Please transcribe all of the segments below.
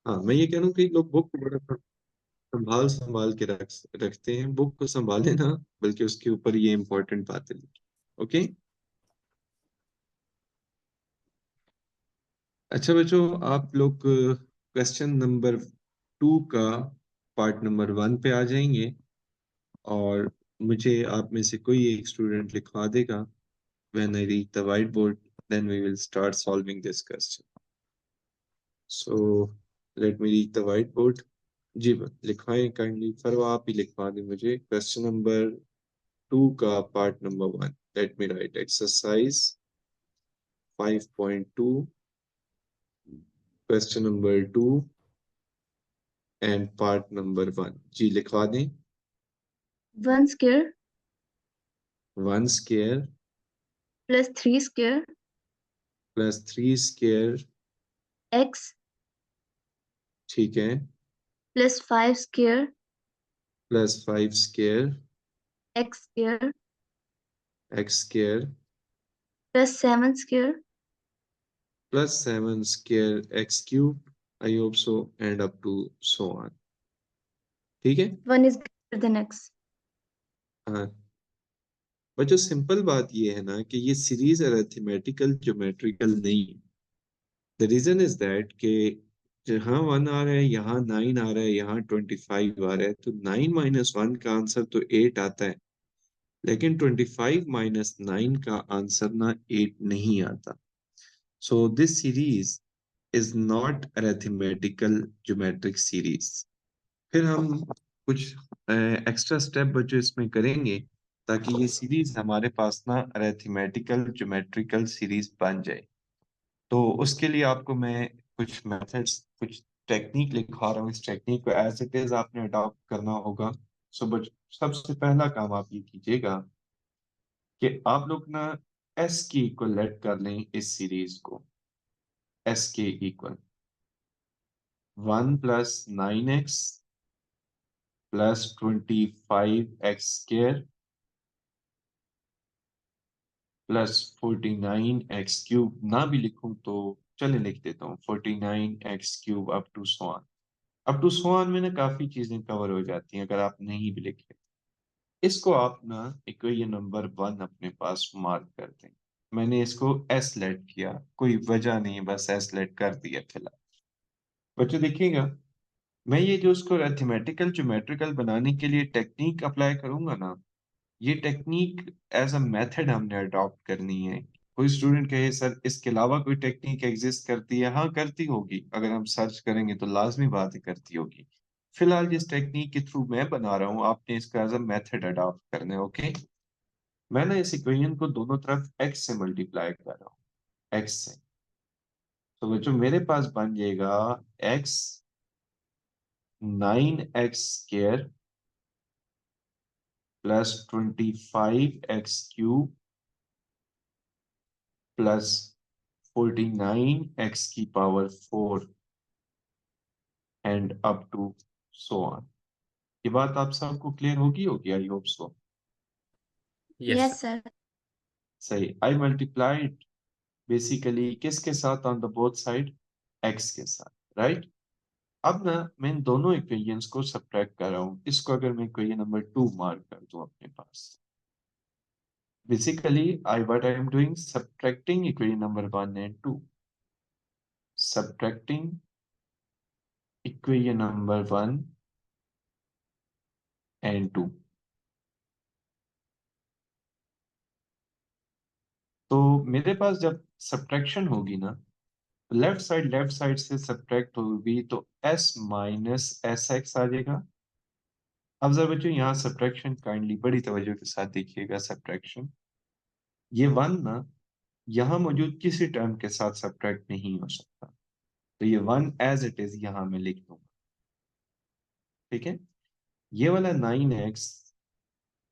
हाँ, मैं ये कह रहा हूँ कि लोग बुक को बड़ा संभाल संभाल के रखते हैं। बुक को संभाले ना, बल्कि उसके ऊपर ये इंपॉर्टेंट बातें लिखी। ओके। अच्छा बच्चों, आप लोग क्वेश्चन नंबर 2 का पार्ट नंबर 1 पे आ जाएंगे, और मुझे आप में से कोई एक स्टूडेंट लिखवा देगा। When I reach the whiteboard, then we will start solving this question. So let me reach the whiteboard. जी लिखवाएं काइंडली, फिर वो आप ही लिखवा दें मुझे क्वेश्चन नंबर 2 का part number 1। Let me write exercise 5.2, question number 2 and part number 1। जी लिखवा दें। 1 square 1 square plus 3 square plus 3 square, x ठीक है, plus 5 square plus 5 square x square X square plus 7 square plus 7 square X cube, I hope so, and up to so on. ठीक है। 1 is greater than x. हाँ, बच्चों simple बात ये है ना कि ये सीरीज अरिथमेटिकल ज्योमेट्रिकल नहीं है। द रीजन इज दैट कि जहाँ 1 आ रहा है, यहाँ 9 आ रहा है, यहाँ 25 आ रहा है, तो 9 माइनस 1 का आंसर तो 8 आता है, लेकिन 25 माइनस 9 का आंसर ना 8 नहीं आता। So this series is not arithmetical geometric series. फिर हम कुछ एक्स्ट्रा स्टेप बच्चों इसमें करेंगे, ताकि ये सीरीज हमारे पास ना अरिथमेटिकल ज्योमेट्रिकल सीरीज बन जाए। तो उसके लिए आपको मैं कुछ मेथड्स, कुछ टेक्निक लिखा रहा हूँ। इस टेक्निक को एज इट इज आपने अडॉप्ट करना होगा। सो बच सबसे पहला काम आप ये कीजिएगा कि आप लोग ना एस की इक्वलेट कर लें इस सीरीज को। एस के equal 1 plus 9x plus 25x² plus 49x³ ना भी लिखूं तो चले लिख देता हूँ 49x³ up to so on. Up to so on में ना काफी चीजें कवर हो जाती हैं अगर आप नहीं भी लिखे। इसको आप ना इक्वेशन नंबर 1 अपने पास मार्क कर दें। मैंने इसको एस लेट किया, कोई वजह नहीं है, बस एस लेट कर दिया फिलहाल। बच्चों देखिएगा, मैं ये जो उसको अरिथमेटिकल ज्योमेट्रिकल बनाने के लिए टेक्निक अप्लाई करूंगा ना, ये टेक्निक एज अ मेथड हमने अडॉप्ट करनी है। कोई स्टूडेंट कहे सर इसके अलावा कोई टेक्निक एग्जिस्ट करती है, हाँ करती होगी, अगर हम सर्च करेंगे तो लाजमी बात है करती होगी। फिलहाल जिस टेक्निक के थ्रू मैं बना रहा हूँ, आपने इसका एज अ मेथड अडॉप्ट करना है। ओके। मैं ना इस इक्वेशन को दोनों तरफ x से मल्टीप्लाई कर रहा हूँ, x से। तो बच्चों मेरे पास बन जाएगा x 9x² plus 25x³ plus 49x⁴ and up to so on. ये बात आप सबको क्लियर होगी I hope so. Yes Yes, sir. sir. सही। आई मल्टीप्लाइड बेसिकली किसके साथ on the both side, x के साथ, राइट। अब ना मैं इन दोनों इक्वेशंस को सब्ट्रैक्ट कर रहा हूँ। इसको अगर मैं इक्वेशन नंबर 2 मार्क कर दूं अपने पास, basically I am doing subtracting equation number 1 and 2। Subtracting equation number 1 and 2। तो मेरे पास जब सब्ट्रैक्शन होगी ना, लेफ्ट साइड से सब्ट्रैक्ट होगी तो s माइनस एस एक्स आ जाएगा। अब जरा बच्चों यहाँ सब्ट्रैक्शन काइंडली बड़ी तवज्जो के साथ देखिएगा। सब्ट्रैक्शन, ये 1 ना यहाँ मौजूद किसी टर्म के साथ सब्ट्रैक्ट नहीं हो सकता, तो ये 1 एज इट इज यहाँ मैं लिख दूंगा। ठीक है। ये वाला 9x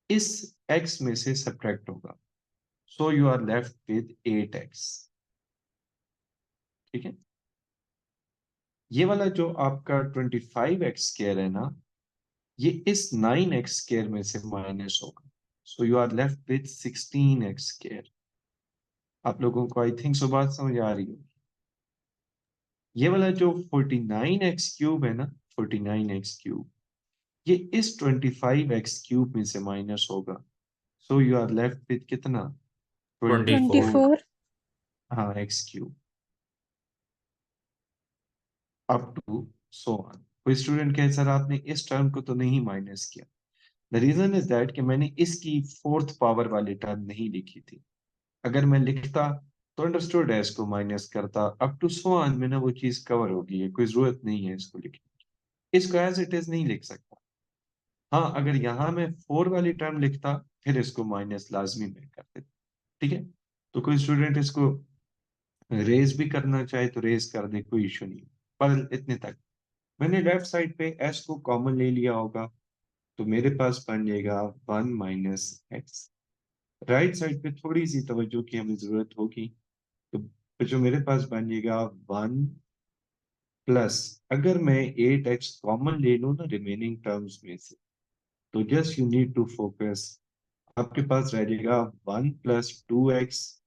इस x में से सब्ट्रैक्ट होगा, so you are left with 8x। ठीक है। ये वाला जो आपका 25x² है ना, ये इस 9x² में से माइनस होगा, so you are left with 16x²। आप लोगों को आई थिंक सो बात समझ आ रही होगी। ये वाला जो 49x³ है ना, 49x³, ये इस 25x³ में से माइनस होगा। So you are left with कितना? 24। 24। हाँ, x³ up to so on. कोई स्टूडेंट कहे सर आपने इस टर्म को तो नहीं माइनस किया। द रीजन इज दैट कि मैंने इसकी फोर्थ पावर वाली टर्म नहीं लिखी थी। अगर मैं लिखता तो अंडरस्टूड है, इसको माइनस करता, अप टू सो ऑन में ना वो चीज कवर होगी, है कोई जरूरत नहीं है इसको लिखने की। इसको एज इट इज नहीं लिख सकता। हाँ, अगर यहाँ मैं 4 वाली टर्म लिखता फिर इसको माइनस लाजमी में कर देता। ठीक है, तो कोई स्टूडेंट इसको रेज भी करना चाहे तो रेज कर दे, कोई इशू नहीं। पर इतने तक मैंने लेफ्ट साइड पे एस को कॉमन ले लिया होगा, तो मेरे पास बन जाएगा 1 - x। राइट साइड पे थोड़ी सी तवज्जो की हमें जरूरत होगी, तो जो मेरे पास बन जाएगा 1 प्लस, अगर मैं 8x कॉमन ले लूँ ना रिमेनिंग टर्म्स में से, तो just you need to focus, आपके पास रह जाएगा 1 + 2x,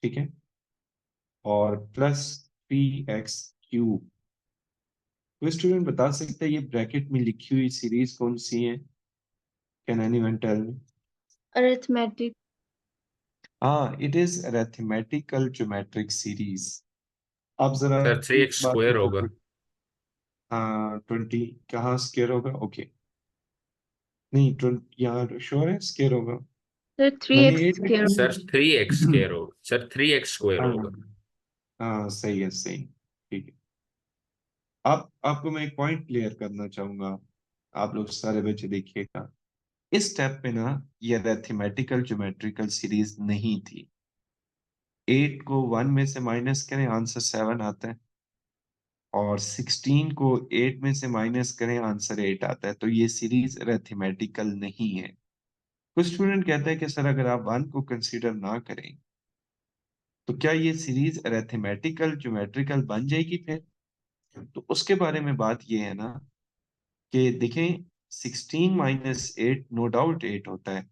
ठीक है, और +3x³। कोई स्टूडेंट बता सकता है ये ब्रैकेट में लिखी हुई सीरीज कौन सी है? Can anyone tell me? Arithmetic. हाँ, it is arithmetical geometric series. आप जरा सर थ्री एक एक्स बात स्क्वायर होगा। बताइए। हाँ, 20 कहाँ स्केयर होगा? ओके, नहीं 20 यहाँ श्योर है स्केयर होगा। So मैंने 3x ये square. सर 3x स्क्वायर होगा, सर 3x स्क्वायर हाँ होगा। हाँ, सही है, सही, ठीक है। आपको मैं एक पॉइंट क्लियर करना चाहूंगा, आप लोग सारे बच्चे देखिएगा। इस स्टेप पे ना ये अरिथमेटिकल ज्योमेट्रिकल सीरीज नहीं थी। 8 को 1 में से माइनस करें, आंसर 7 आता है, और 16 को 8 में से माइनस करें, आंसर 8 आता है। तो ये सीरीज अरिथमेटिकल नहीं है। कुछ स्टूडेंट कहते हैं कि सर अगर आप 1 को कंसीडर ना करें तो क्या ये सीरीज अरिथमेटिकल ज्योमेट्रिकल बन जाएगी फिर? तो उसके बारे में बात ये है ना कि देखें, 16 - 8 नो डाउट 8 होता है,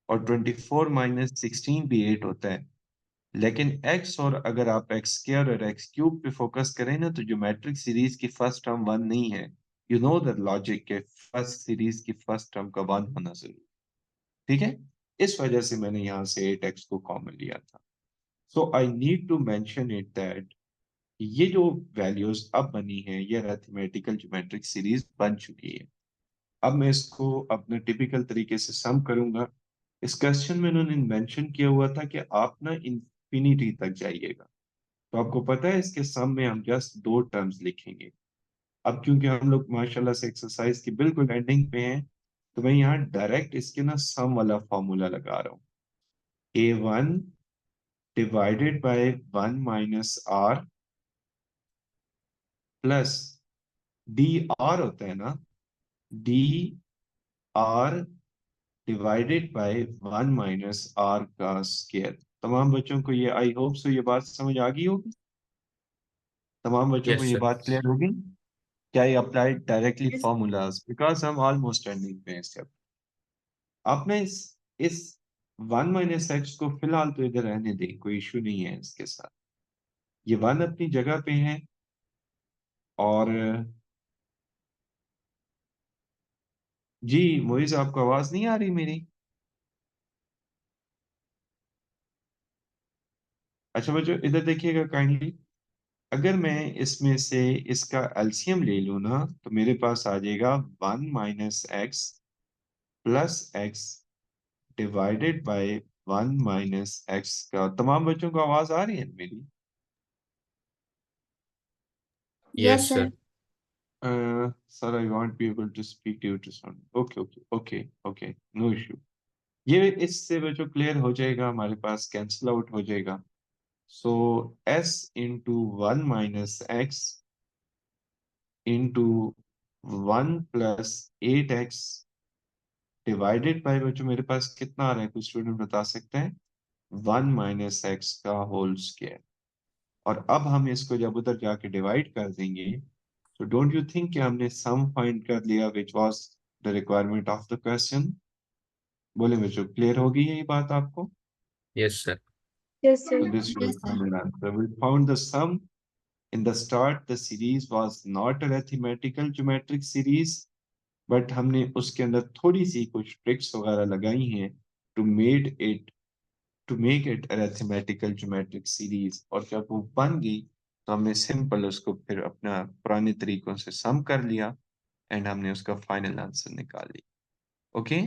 और 24 - 16 भी 8 होता है। लेकिन x, और अगर आप x² और x³ पे फोकस करें ना, तो ज्योमेट्रिक सीरीज की फर्स्ट टर्म 1 नहीं है। यू नो द लॉजिक के फर्स्ट सीरीज की फर्स्ट टर्म का 1 होना जरूरी, ठीक है। इस वजह से मैंने यहाँ से 8x को कॉमन लिया था। So I need to mention it that ये जो वैल्यूज अब बनी है ये अरिथमेटिकल ज्योमेट्रिक सीरीज बन चुकी है। अब मैं इसको अपने टिपिकल तरीके से सम करूंगा। इस क्वेश्चन में उन्होंने मेंशन किया हुआ था कि आप ना इंफिनिटी तक जाइएगा, तो आपको पता है इसके सम में हम जस्ट 2 टर्म्स लिखेंगे। अब क्योंकि हम लोग माशाल्लाह से एक्सरसाइज की बिल्कुल एंडिंग पे हैं, तो मैं यहाँ डायरेक्ट इसके ना सम वाला फॉर्मूला लगा रहा हूँ। A1 divided by 1 - r plus dr होता है ना, dr डिवाइडेड बाय 1 - r का स्क्वायर। तमाम बच्चों को ये, आई होप सो, ये बात समझ आ गई होगी। तमाम बच्चों को यस ये सर। बात क्लियर होगी। क्या ये applied directly Yes. Formulas, because हम ऑलमोस्ट एंडिंग पे हैं स्टेप। आपने इस 1 - x को फिलहाल तो इधर रहने दें, कोई इशू नहीं है इसके साथ। ये 1 अपनी जगह पे है, और जी मोइज, आपको आवाज नहीं आ रही मेरी? अच्छा बच्चों इधर देखिएगा काइंडली। अगर मैं इसमें से इसका एलसीएम ले लूँ ना, तो मेरे पास आ जाएगा 1 - x plus x divided by 1 - x का। तमाम बच्चों को आवाज आ रही है मेरी? Yes, yes sir. Sir. Sir I want be able to speak due to sound. Okay okay okay okay, no issue. ये इससे बच्चों क्लियर हो जाएगा, हमारे पास कैंसिल आउट हो जाएगा। सो s into 1 - x into 1 + 8x divided by, बच्चों मेरे पास कितना आ रहा है, कुछ स्टूडेंट बता सकते हैं? 1 - x का होल स्क्वायर। और अब हम इसको जब उधर जाके डिवाइड कर देंगे, तो डोंट यू थिंक कि हमने सम फाइंड कर लिया which was the requirement of the question? बोले बच्चों, क्लियर होगी ये बात आपको? Yes sir. Yes, sir. So this was Yes, the sir. final answer. We found the sum. In the start, the series was not a arithmetical geometric series, but हमने उसके अंदर थोड़ी सी कुछ ट्रिक्स वगैरह लगाई हैं to make it arithmetical geometric series. और जब वो बन गई तो हमने सिंपल उसको फिर अपना पुराने तरीकों से सम कर लिया एंड हमने उसका फाइनल आंसर निकाल लिया. Okay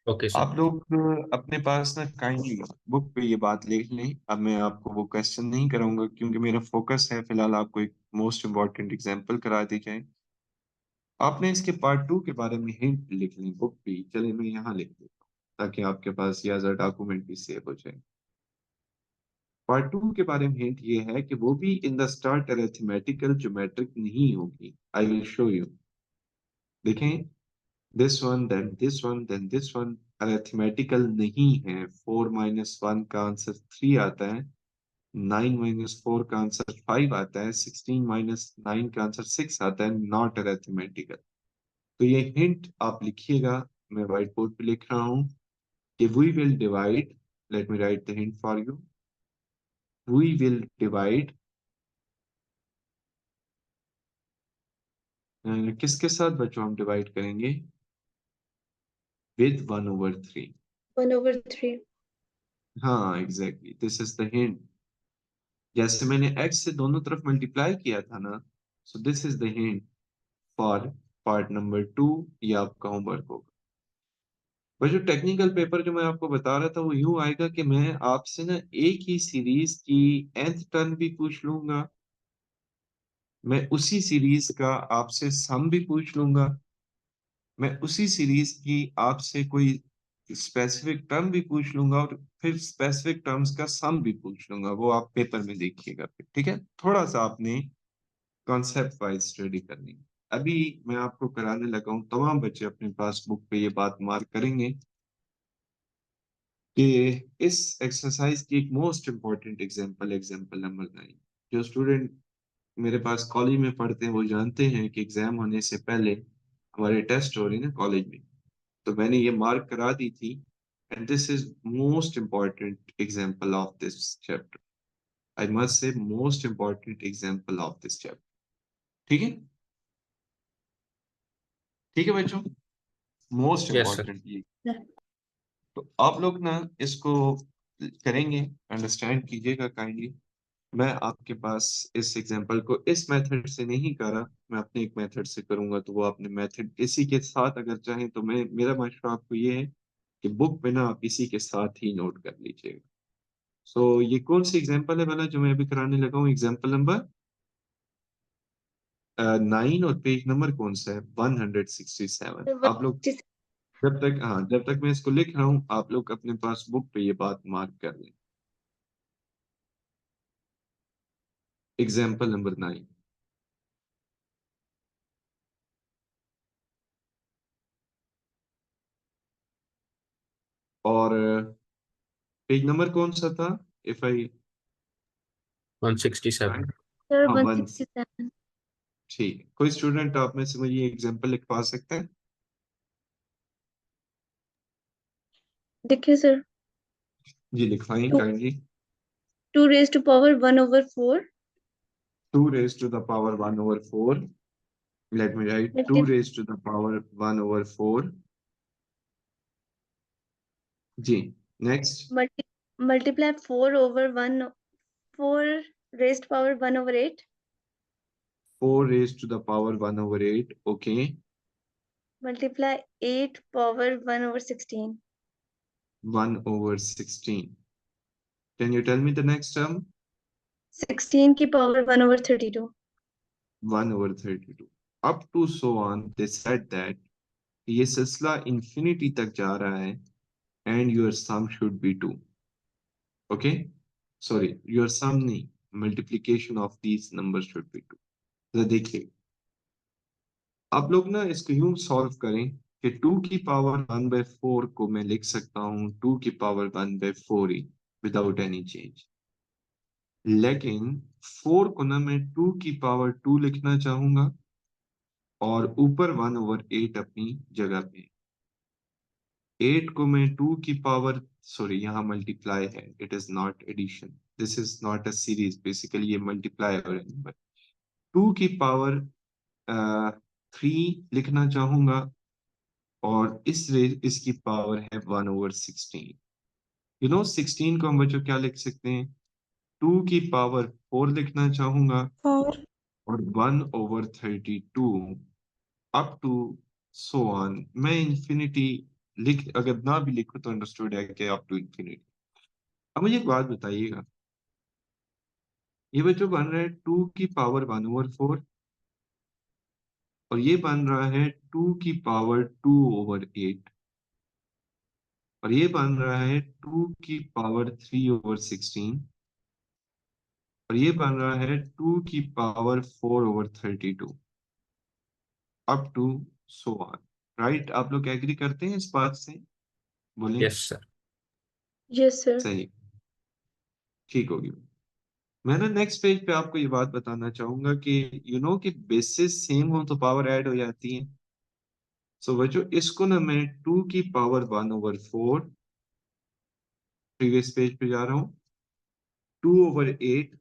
Okay, sir. आप लोग अपने पास ना काइंडली बुक पे ये बात लिख लें. अब मैं आपको वो क्वेश्चन नहीं कराऊंगा क्योंकि मेरा फोकस है फिलहाल आपको एक मोस्ट इम्पोर्टेंट एग्जांपल करा दी जाए. आपने इसके पार्ट 2 के बारे में हिंट लिख ली बुक पे. चलिए मैं यहाँ लिख देता हूँ ताकि आपके पास ये एज अ डॉक्यूमेंट भी सेव हो जाए. पार्ट 2 के बारे में हिंट ये है कि वो भी in the start arithmetical geometric नहीं होगी. I will show you. देखें, this one then this one then this one arithmetical नहीं है. 4 - 1 का आंसर 3 आता है. 9 - 4 का आंसर 5 आता है. 16 - 9 का आंसर 6 आता है. Not arithmetical. तो ये हिंट आप लिखिएगा. मैं व्हाइट बोर्ड पे लिख रहा हूँ कि we will divide. Let me write the hint for you. We will divide किसके साथ बच्चों हम डिवाइड करेंगे? विद 1/3. 1/3. हाँ exactly, this is the hint. जैसे मैंने x से दोनों तरफ मल्टीप्लाई किया था ना, so this is the hint for part number 2. ये आपका होमवर्क होगा. पर जो टेक्निकल पेपर जो मैं आपको बता रहा था वो यूं आएगा कि मैं आपसे ना एक ही सीरीज की nth टर्म भी पूछ लूंगा. मैं उसी सीरीज का आपसे सम भी पूछ लूंगा. मैं उसी सीरीज की आपसे कोई स्पेसिफिक टर्म भी पूछ लूंगा और फिर स्पेसिफिक टर्म्स का सम भी पूछ लूंगा. वो आप पेपर में देखिएगा फिर. ठीक है, थोड़ा सा आपने कॉन्सेप्ट वाइज स्टडी करनी है. अभी मैं आपको कराने लगा हूँ. तमाम बच्चे अपने पास बुक पे ये बात मार्क करेंगे कि इस एक्सरसाइज की एक मोस्ट इंपॉर्टेंट एग्जाम्पल नंबर 9. जो स्टूडेंट मेरे पास कॉलेज में पढ़ते हैं वो जानते हैं कि एग्जाम होने से पहले हमारे टेस्ट हो रही है ना कॉलेज में. तो मैंने ये मार्क करा दी थी. And this is most important example of this chapter. I must say most important example of this chapter. ठीक है, ठीक है बच्चों, मोस्ट Yes, sir. इंपॉर्टेंट ये. Yeah. तो आप लोग ना इसको करेंगे, अंडरस्टैंड कीजिएगा काइंडली. मैं आपके पास इस एग्जांपल को इस मेथड से नहीं करा, मैं अपने एक मेथड से करूंगा. तो वो अपने मेथड इसी के साथ अगर चाहें तो मैं मेरा मशवरा आपको ये है कि बुक में ना आप इसी के साथ ही नोट कर लीजिएगा. सो ये कौन सी एग्जांपल है वाला जो मैं अभी कराने लगा हूँ? एग्जांपल नंबर 9 और पेज नंबर कौन सा है? 167. आप लोग जब तक मैं इसको लिख रहा हूँ आप लोग अपने पास बुक पे ये बात मार्क कर लें. Example number 9. और पेज नंबर कौन सा था? If I 167. Sir, हाँ 1. 167. ठीक है, कोई स्टूडेंट आप में से मुझे ये एग्जाम्पल लिखवा सकते हैं? देखिए सर. जी लिखवाएं 2 kindly. 2 raised to power 1/4. 2 raised to the power 1/4. Let me write 2 multi- raised to the power 1/4. जी next. Multiply 4 raised power 1/8. 4 raised to the power 1/8. Okay. Multiply 8 power 1/16. 1/16. Can you tell me the next term? 16 की power 1/32. 1/32. Up to so on, they said that ये सिलसिला infinity तक जा रहा है and your sum should be 2. Okay? Sorry, your sum नहीं, multiplication of these numbers should be 2. तो देखिए, आप लोग ना इसको यूं सॉल्व करें कि 2 की पावर 1/4 को मैं लिख सकता हूँ 2 की पावर 1/4 ही विदाउट एनी चेंज. लेकिन 4 को ना मैं 2 की पावर 2 लिखना चाहूंगा और ऊपर 1/8 अपनी जगह पे. 8 को मैं 2 की पावर सॉरी यहाँ मल्टीप्लाई है, it is not addition, this is not a series, basically ये मल्टीप्लाई हो रहा है नंबर। 2 की पावर 3 लिखना चाहूंगा, और इसकी पावर है 1/16। यू नो 16 को हम बच्चों क्या लिख सकते हैं, 2 की पावर 4 लिखना चाहूंगा, 4 और 1/32 अप टू सो ऑन। मैं इंफिनिटी लिख, अगर ना भी लिखूं तो अंडरस्टूड है कि अप टू इंफिनिटी। अब मुझे एक बात बताइएगा, ये बच्चों बन रहा है 2 की पावर 1/4, और ये बन रहा है 2 की पावर 2/8, और ये बन रहा है 2 की पावर 3/16, और ये बन रहा है 2 की power 4/32 up to so on. Right, आप लोग एग्री करते हैं इस बात से? बोलें। Yes sir. Yes sir. सही, ठीक होगी। मैं ना नेक्स्ट पेज पे आपको ये बात बताना चाहूंगा कि यू नो कि बेसिस सेम हो तो पावर ऐड हो जाती है। सो बच्चों इसको ना मैं 2 की पावर 1/4, प्रीवियस पेज पे जा रहा हूँ, 2/8,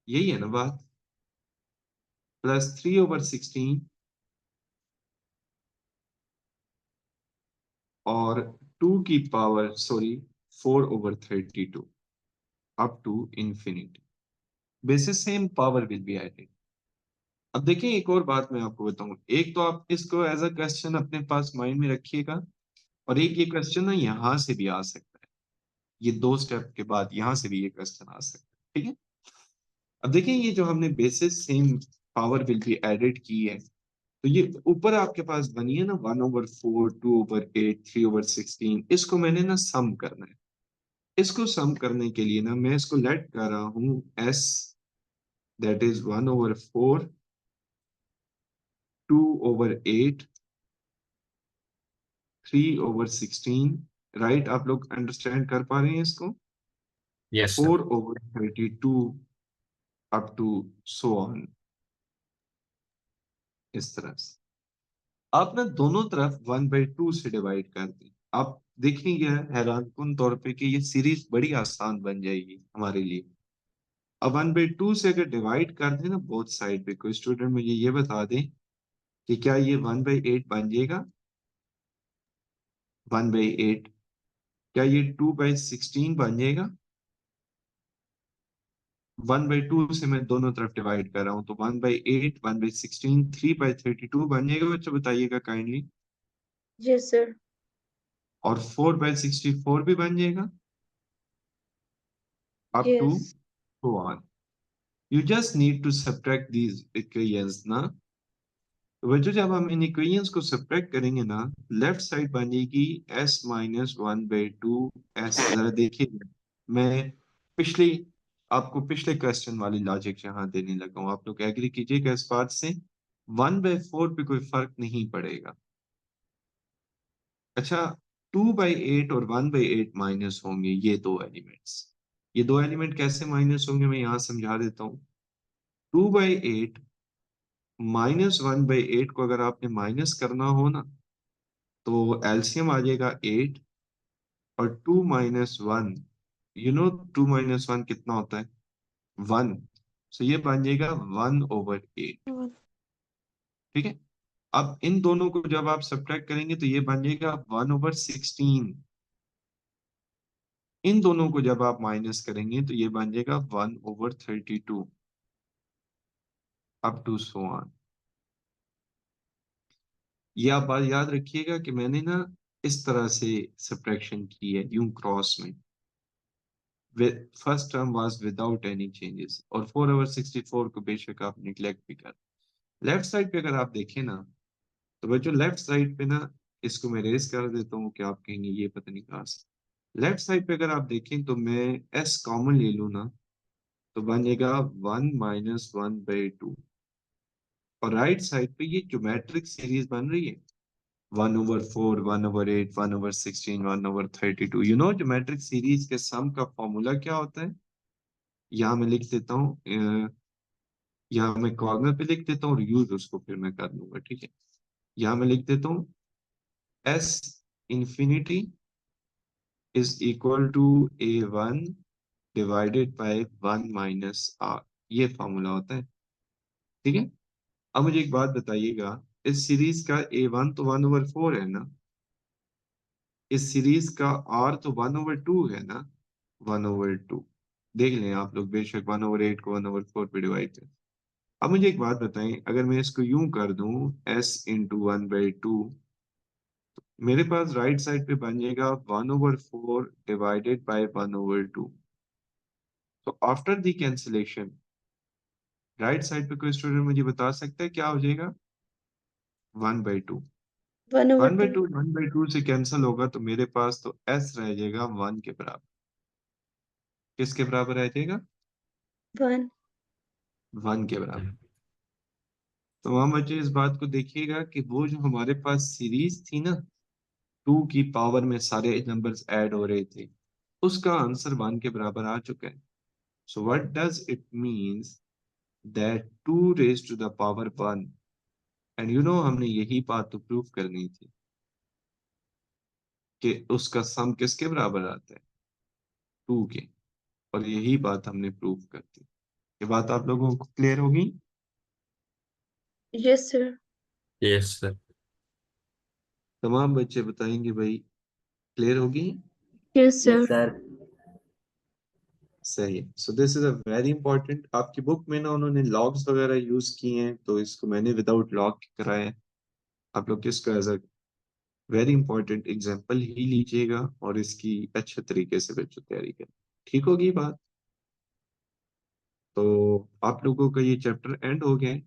यही है ना बात, प्लस 3/16, और 2 की power sorry 4/32 up to infinity, basis same power will be added. अब देखिए एक और बात मैं आपको बताऊं, एक तो आप इसको एज अ क्वेश्चन अपने पास माइंड में रखिएगा, और एक ये क्वेश्चन ना यहाँ से भी आ सकता है, ये 2 स्टेप के बाद यहाँ से भी ये क्वेश्चन आ सकता है, ठीक है। अब देखिए ये जो हमने basis same power will be added की है, तो ये ऊपर आपके पास बनी है ना 1/4, 2/8, 3/16, इसको मैंने ना सम करना है। इसको सम करने के लिए ना मैं इसको लेट कर रहा हूँ s, दैट इज 1/4, 2/8, 3/16। राइट, आप लोग अंडरस्टैंड कर पा रहे हैं इसको? Yes sir. 4/32 up to so on, इस तरह से आप ना दोनों तरफ 1/2 से डिवाइड कर दें। आप देखेंगे हैरानकुन तौर पे कि ये सीरीज बड़ी आसान बन जाएगी हमारे लिए। अब 1/2 से अगर डिवाइड कर दें ना बोथ साइड पे, कोई स्टूडेंट मुझे ये बता दें कि क्या ये 1/8 बन जाएगा? 1/8। क्या ये 2/16 बन जाएगा? 1/2 से मैं दोनों तरफ डिवाइड कर रहा हूं, तो 1/8, 1/16, 3/32 बन जाएगा बच्चों, बताइएगा काइंडली। Yes sir. और 4/64 भी बन जाएगा up to yes. so on. You just need to subtract these equations ना। तो बच्चों जब हम इन इक्वेशंस को सब्ट्रैक्ट करेंगे ना, लेफ्ट साइड बन जाएगी s-1/2 s। जरा देखिए, मैं पिछली आपको पिछले क्वेश्चन वाली लॉजिक यहाँ देने लगा हूँ, आप लोग एग्री कीजिएगा इस बात से। 1/4 पे कोई फर्क नहीं पड़ेगा। अच्छा, 2/8 और 1/8 माइनस होंगे, ये दो एलिमेंट्स। ये दो एलिमेंट कैसे माइनस होंगे मैं यहाँ समझा देता हूँ। 2/8 -1/8 को अगर आपने माइनस करना हो ना, तो एलसीएम आ जाएगा 8, और 2 - 1, यू नो 2 - 1 कितना होता है? 1। सो ये बन जाएगा 1/8, ठीक है। अब इन दोनों को जब आप सब्ट्रैक्ट करेंगे तो ये बन जाएगा 1/16। इन दोनों को जब आप माइनस करेंगे तो ये बन जाएगा 1/32 अप टू सो ऑन। ये आप बात याद रखिएगा कि मैंने ना इस तरह से सब्ट्रैक्शन की है, यूं क्रॉस में। First term was without any changes, और 4/64 को बेशक आप निगलेक्ट भी कर। लेफ्ट साइड पे अगर आप देखें ना, तो बच्चों लेफ्ट साइड पे ना, इसको मैं रेस कर देता हूँ कि आप कहेंगे ये पता नहीं कहाँ से। लेफ्ट साइड पे अगर आप देखें तो मैं एस कॉमन ले लूँ ना, तो बन जाएगा 1 - 1/2, और राइट साइड पे ये ज्योमेट्रिक सीरीज बन रही है 1/4, 1/8, 1/16, 1/32। यू नो ज्योमेट्रिक सीरीज के सम का फॉर्मूला क्या होता है? यहाँ मैं लिख देता हूँ, यहाँ मैं कॉर्नर पे लिख देता हूँ, और यूज उसको फिर मैं कर लूंगा, ठीक है। यहाँ मैं लिख देता हूँ S infinity is equal to A1 divided by 1 - R, ये फॉर्मूला होता है। ठीक है, अब मुझे एक बात बताइएगा, इस सीरीज का A1 तो 1/4 है ना, इस सीरीज का R तो 1/2 है ना, 1/2। देख लें आप लोग, बेशक 1/8 को 1/4 पे डिवाइड करें। अब मुझे एक बात बताएं, अगर मैं इसको यूं कर दूं S × 1/2, मेरे पास राइट साइड पे बन जाएगा 1/4 डिवाइडेड बाय 1/2। तो after the cancellation right side पे कोई स्टूडेंट मुझे बता सकता है क्या हो जाएगा? 1/2। 1/2. 1/2 1/2 से कैंसिल होगा तो मेरे पास तो S रह जाएगा 1 के बराबर। किसके बराबर रह जाएगा? 1. 1 के बराबर। तो वहां बच्चे इस बात को देखिएगा कि वो जो हमारे पास सीरीज थी ना, 2 की पावर में सारे नंबर्स ऐड हो रहे थे, उसका आंसर 1 के बराबर आ चुका है। So what does it means that 2 raise to the power 1, and you know हमने यही बात तो प्रूव करनी थी कि उसका सम किसके बराबर आता है? 2 के। और यही बात हमने प्रूव कर दी। ये बात आप लोगों को क्लियर होगी? Yes, sir. Yes, sir. तमाम बच्चे बताएंगे भाई, क्लियर होगी? Yes, Yes, sir. sir. सही है। So this is a very important, आपकी बुक में ना उन्होंने लॉग्स वगैरह यूज किए हैं, तो इसको मैंने विदाउट लॉग कराया है। आप लोग इसको as a very important example ही लीजिएगा और इसकी अच्छे तरीके से बच्चों तैयारी करें। ठीक होगी बात? तो आप लोगों का ये चैप्टर एंड हो गया है।